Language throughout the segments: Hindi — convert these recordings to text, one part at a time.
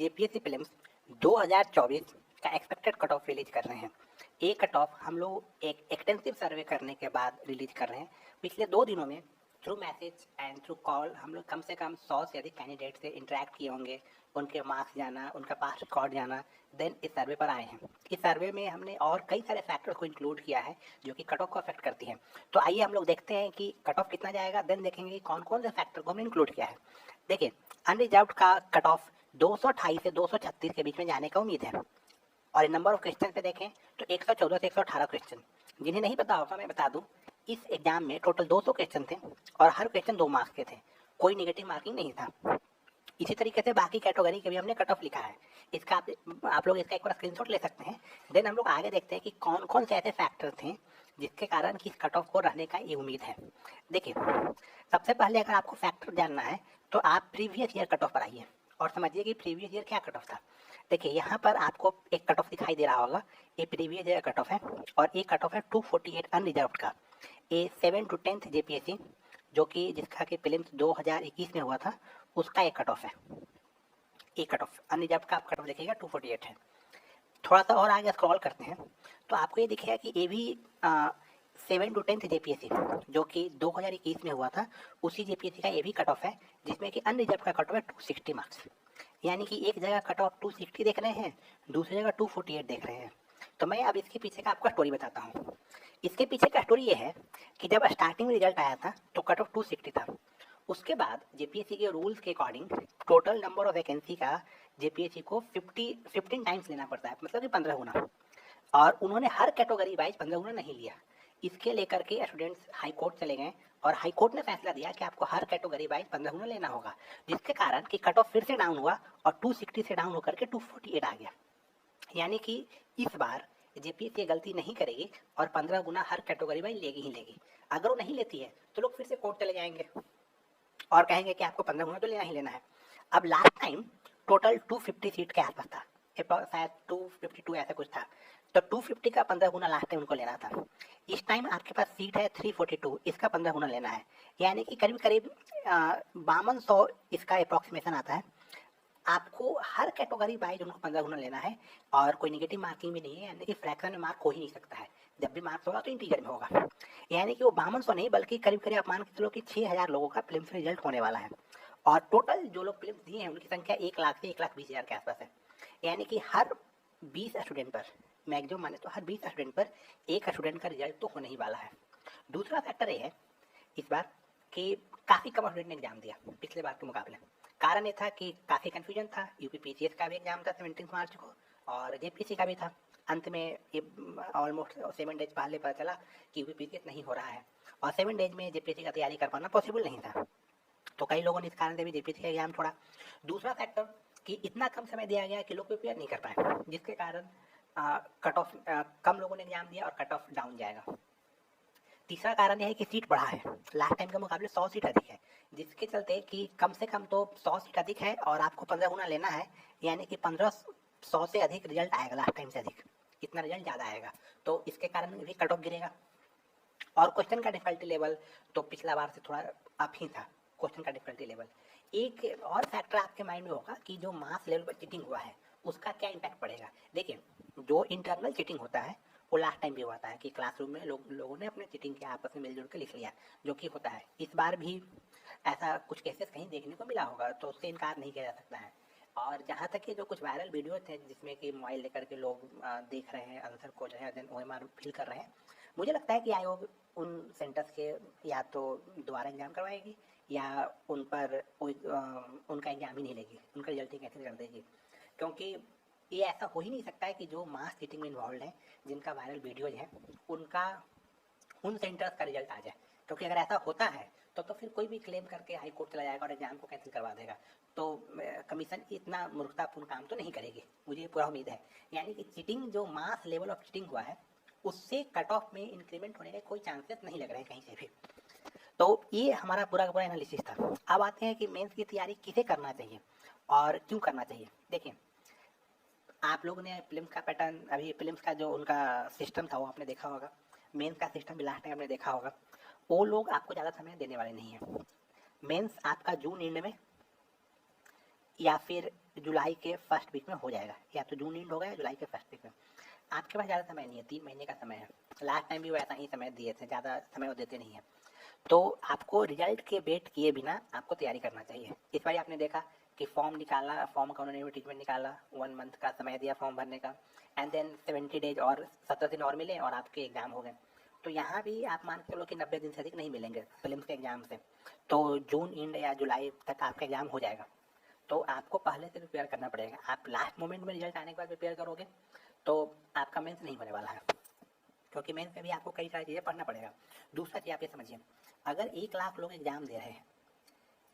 जेपीएससी प्रीलिम्स 2024 का एक्सपेक्टेड कट ऑफ रिलीज कर रहे हैं। ये कट ऑफ हम लोग एक एक्सटेंसिव सर्वे करने के बाद रिलीज कर रहे हैं। पिछले 2 दिनों में through message and through call हम लोग कम से कम 100 से अधिक कैंडिडेट से इंटरेक्ट किए होंगे, उनके मार्क्स जाना, उनका पास रिकॉर्ड जाना, देन इस सर्वे पर आए हैं। इस सर्वे में हमने और कई सारे फैक्टर्स को इंक्लूड किया है जो कि कट ऑफ को अफेक्ट करती हैं। तो आइए हम लोग देखते हैं कि कट ऑफ कितना जाएगा, देन देखेंगे कि कौन कौन से फैक्टर को हमने इंक्लूड किया है। देखिए, अनरिजर्व्ड का कट ऑफ 228 से 236 के बीच में जाने का उम्मीद है। और नंबर ऑफ क्वेश्चन पे देखें तो 114 से 118 क्वेश्चन। जिन्हें नहीं पता होगा मैं बता दूं, इस एग्जाम में टोटल 200 क्वेश्चन थे और हर क्वेश्चन 2 मार्क्स के थे, कोई नेगेटिव मार्किंग नहीं था। इसी तरीके से बाकी कैटेगरी के भी हमने कट ऑफ लिखा है। इसका आप लोग इसका एक बार स्क्रीनशॉट ले सकते हैं। देन हम लोग आगे देखते हैं कि कौन कौन से ऐसे फैक्टर थे जिसके कारण कि इस कट ऑफ को रहने का ये उम्मीद है। देखिए, सबसे पहले अगर आपको फैक्टर जानना है तो आप प्रीवियस ईयर कट ऑफ पर आइए और समझिए कि प्रीवियस ईयर क्या कट ऑफ था। देखिए, यहाँ पर आपको एक कट ऑफ दिखाई दे रहा होगा, ये प्रीवियस ईयर कट ऑफ है और एक कट ऑफ है 248 अनरिजर्व्ड का। ये 7 to 10th जेपीएससी जो कि जिसका कि प्रीलिम्स 2021 में हुआ था, उसका एक कट ऑफ है। एक कट ऑफ अनरिजर्व्ड का आप कट ऑफ देखिएगा 248 है। थोड़ा सा और आगे स्क्रॉल करते हैं तो आपको ये दिखेगा कि ये भी 7 to 10th जेपीएससी जो कि 2021 में हुआ था, उसी जेपीएससी का ये भी कट ऑफ है, जिसमें कि अनरिजर्व्ड का कट ऑफ है 260 मार्क्स। यानी कि एक जगह कट ऑफ 260 देख रहे हैं, दूसरी जगह 248 देख रहे हैं। तो मैं अब इसके पीछे का आपको स्टोरी बताता हूँ। इसके पीछे का स्टोरी ये है कि जब स्टार्टिंग में रिजल्ट आया था तो कट ऑफ 260 था। उसके बाद जेपीएससी के रूल्स के according total number of vacancy का जेपीएससी को 15 टाइम्स लेना पड़ता है, मतलब कि 15 गुना। और उन्होंने हर कैटेगरी वाइज 15 गुना नहीं लिया। इसके लेकर के स्टूडेंट्स हाई कोर्ट चले गए और हाई कोर्ट ने फैसला दिया कि आपको हर कैटेगरी वाइज 15 गुना लेना होगा, जिसके कारण कि कट ऑफ फिर से डाउन हुआ और 260 से डाउन होकर के 248 आ गया। यानी कि इस बार जेपीएससी गलती नहीं करेगी और 15 गुना हर कैटेगरी वाइज लेगी ही लेगी। अगर वो नहीं लेती है तो लोग फिर से कोर्ट चले जाएंगे और कहेंगे कि आपको 15 गुना तो लेना ही लेना है। अब लास्ट टाइम टोटल 250 सीट के आसपास था, शायद 252 ऐसा कुछ था। तो 250 का 15 गुना लास्ट टाइम उनको लेना था। इस टाइम आपके पास सीट है 342, इसका 15 गुना लेना है। यानी कि करीब करीब 5200 इसका अप्रॉक्सीमेशन आता है। आपको हर कैटेगरी वाइज उनको 15 गुना लेना है और कोई नेगेटिव मार्किंग भी नहीं है, यानी कि फ्रैक्शन में मार्क हो ही नहीं सकता है। जब भी मार्क्स होगा तो इंटीजर में होगा। यानी कि वो 5200 नहीं बल्कि करीब करीब आप मान के चलो कि 6000 लोगों का प्रीलिम्स रिजल्ट होने वाला है। और टोटल जो लोग प्रीलिम्स दिए हैं उनकी संख्या 1 लाख से 1,20,000 के आसपास है। यानी कि हर 20 स्टूडेंट पर, मैक्सिमम माने तो हर 20 स्टूडेंट पर एक स्टूडेंट का रिजल्ट तो होने ही वाला है। दूसरा फैक्टर ये है इस बार कि काफ़ी कम स्टूडेंट ने एग्जाम दिया पिछले बार के मुकाबले। कारण ये था कि काफ़ी कन्फ्यूजन था। यूपी पीसीएस का भी एग्जाम था 17 मार्च को और जेपीसी का भी था। अंत में ये ऑलमोस्ट 7 डेज पहले पता चला कि यूपी पीसीएस नहीं हो रहा है और 7 डेज में जेपीसी का तैयारी कर पाना पॉसिबल नहीं था। तो कई लोगों ने इस कारण से भी जेपीसी का एग्जाम छोड़ा। दूसरा फैक्टर कि इतना कम समय दिया गया कि लोग प्रिपेयर नहीं कर पाए, जिसके कारण कट ऑफ कम लोगों ने एग्जाम दिया और कट ऑफ डाउन जाएगा। तीसरा कारण यह है कि सीट बढ़ा है, लास्ट टाइम के मुकाबले 100 सीट अधिक है, जिसके चलते कि कम से कम तो 100 सीट अधिक है और आपको 15 गुना लेना है। यानी कि 1500 से अधिक रिजल्ट आएगा, लास्ट टाइम से अधिक इतना रिजल्ट ज़्यादा आएगा। तो इसके कारण भी कट ऑफ गिरेगा। और क्वेश्चन का डिफिकल्टी लेवल तो पिछला बार से थोड़ा अप ही था। क्वेश्चन का डिफिकल्टी लेवल एक और फैक्टर आपके माइंड में होगा कि जो मास लेवल पर चीटिंग हुआ है उसका क्या इम्पैक्ट पड़ेगा। देखिए, जो इंटरनल चीटिंग होता है वो लास्ट टाइम भी हुआ था कि क्लासरूम में लोगों ने अपने चीटिंग के आपस में मिलजुल के लिख लिया, जो कि होता है। इस बार भी ऐसा कुछ केसेस कहीं देखने को मिला होगा, तो उससे इनकार नहीं किया जा सकता है। और जहाँ तक कि जो कुछ वायरल वीडियो थे जिसमें कि मोबाइल लेकर के लोग देख रहे हैं, आंसर को जो है OMR फिल कर रहे हैं, मुझे लगता है कि आयोग उन सेंटर्स के या तो दोबारा एग्जाम करवाएगी या उन पर उनका एग्जाम ही नहीं लेगी, उनका रिजल्ट ही कैंसिल कर देगी। क्योंकि ये ऐसा हो ही नहीं सकता है कि जो मास चीटिंग में इन्वॉल्व हैं, जिनका वायरल वीडियोज है, उनका उन सेंटर्स का रिजल्ट आ जाए। क्योंकि अगर ऐसा होता है तो फिर कोई भी क्लेम करके हाई कोर्ट चला जाएगा और एग्जाम को कैंसिल करवा देगा। तो कमीशन इतना मूर्खतापूर्ण काम तो नहीं करेगी, मुझे पूरा उम्मीद है। यानी कि चीटिंग, जो मास लेवल ऑफ चीटिंग हुआ है, उससे कट ऑफ में इंक्रीमेंट होने के कोई चांसेस नहीं लग रहे हैं कहीं से भी। तो ये हमारा पूरा का पूरा एनालिसिस था। अब आते हैं कि मेंस की तैयारी किसे करना चाहिए और क्यों करना चाहिए। देखिए, आप लोगों ने प्रीलिम्स का पैटर्न, अभी प्रीलिम्स का जो उनका सिस्टम था वो आपने देखा होगा, मेंस का सिस्टम भी लास्ट टाइम आपने देखा होगा। वो लोग आपको ज़्यादा समय देने वाले नहीं हैं। मेंस आपका जून एंड में या फिर जुलाई के फर्स्ट वीक में हो जाएगा, या तो जून एंड होगा या जुलाई के फर्स्ट वीक में। आपके पास ज़्यादा समय नहीं है, 3 महीने का समय है। लास्ट टाइम भी वो ऐसा ही समय दिए थे, ज़्यादा समय वो देते नहीं है। तो आपको रिजल्ट के वेट किए बिना आपको तैयारी करना चाहिए। इस बार आपने देखा कि फॉर्म निकाला, फॉर्म का उन्होंने एडवर्टीजमेंट निकाला, 1 मंथ का समय दिया फॉर्म भरने का, एंड देन 70 डेज और 17 दिन और मिले और आपके एग्ज़ाम हो गए। तो यहाँ भी आप मान के चलो कि 90 दिन से अधिक नहीं मिलेंगे प्रीलिम्स के एग्ज़ाम से, तो जून एंड या जुलाई तक आपका एग्ज़ाम हो जाएगा। तो आपको पहले से प्रिपेयर करना पड़ेगा। आप लास्ट मोमेंट में रिजल्ट आने के बाद प्रिपेयर करोगे तो आपका मेंस नहीं होने वाला है, क्योंकि मेंस में भी आपको कई सारी चीज़ें पढ़ना पड़ेगा। दूसरा चीज़ आप ये समझिए, अगर 1 लाख लोग एग्ज़ाम दे रहे हैं,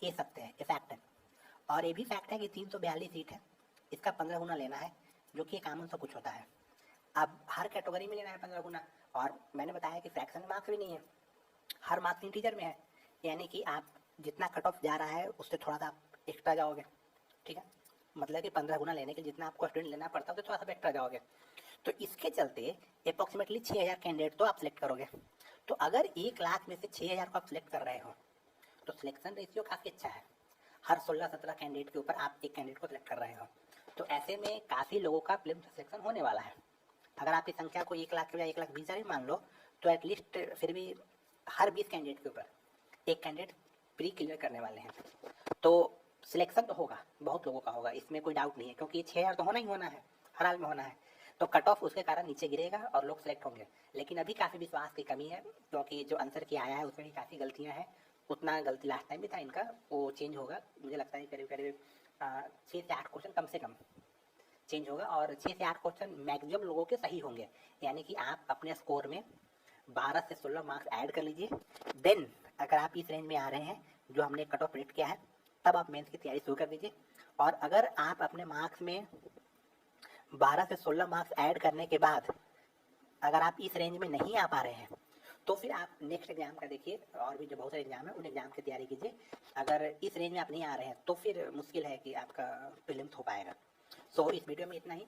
ये सत्य है, ये फैक्ट है, और ये भी फैक्ट है कि 342 सीट है, इसका 15 गुना लेना है, जो कि एक आमन सा कुछ होता है। अब हर कैटेगरी में लेना है 15 गुना, और मैंने बताया कि फ्रैक्शन मार्क्स भी नहीं है, हर मार्क्स इंटीजर में है, यानी कि आप जितना कट ऑफ जा रहा है उससे थोड़ा सा एक्स्ट्रा जाओगे, ठीक है। मतलब कि 15 गुना लेने के लिए जितना आपको स्टूडेंट लेना पड़ता है तो थोड़ा सा एक्स्ट्रा जाओगे। तो इसके चलते अप्रॉक्सीमेटली 6000 कैंडिडेट तो आप सिलेक्ट करोगे। तो अगर 1 लाख में से 6000 को आप सिलेक्ट कर रहे हो तो सिलेक्शन रेशियो काफ़ी अच्छा है। हर 16-17 कैंडिडेट के ऊपर आप एक कैंडिडेट को सिलेक्ट कर रहे हो, तो ऐसे में काफ़ी लोगों का प्रीलिम्स सिलेक्शन होने वाला है। अगर आपकी संख्या को 1 लाख के बजाय 1,20,000 मान लो, तो एटलीस्ट फिर भी हर 20 कैंडिडेट के ऊपर एक कैंडिडेट प्री क्लियर करने वाले हैं। तो सिलेक्शन तो होगा, बहुत लोगों का होगा, इसमें कोई डाउट नहीं है, क्योंकि 6000 तो होना ही होना है, हर हाल में होना है। तो कट ऑफ उसके कारण नीचे गिरेगा और लोग सिलेक्ट होंगे। लेकिन अभी काफ़ी विश्वास की कमी है, क्योंकि जो आंसर किया आया है उसमें भी काफ़ी गलतियाँ हैं। उतना गलती लास्ट टाइम भी था इनका, वो चेंज होगा। मुझे लगता है करीब करीब 6 से 8 क्वेश्चन कम से कम चेंज होगा, और 6 से 8 क्वेश्चन मैक्सिमम लोगों के सही होंगे। यानी कि आप अपने स्कोर में 12 से 16 मार्क्स ऐड कर लीजिए। देन अगर आप इस रेंज में आ रहे हैं जो हमने कट ऑफ रेट किया है, तब आप मेंस की तैयारी शुरू कर दीजिए। और अगर आप अपने मार्क्स में 12 से 16 मार्क्स ऐड करने के बाद अगर आप इस रेंज में नहीं आ पा रहे हैं, तो फिर आप नेक्स्ट एग्जाम का देखिए, और भी जो बहुत सारे एग्जाम है उन एग्जाम की तैयारी कीजिए। अगर इस रेंज में आप नहीं आ रहे हैं तो फिर मुश्किल है कि आपका प्रीलिम्स हो पाएगा। सो इस वीडियो में इतना ही।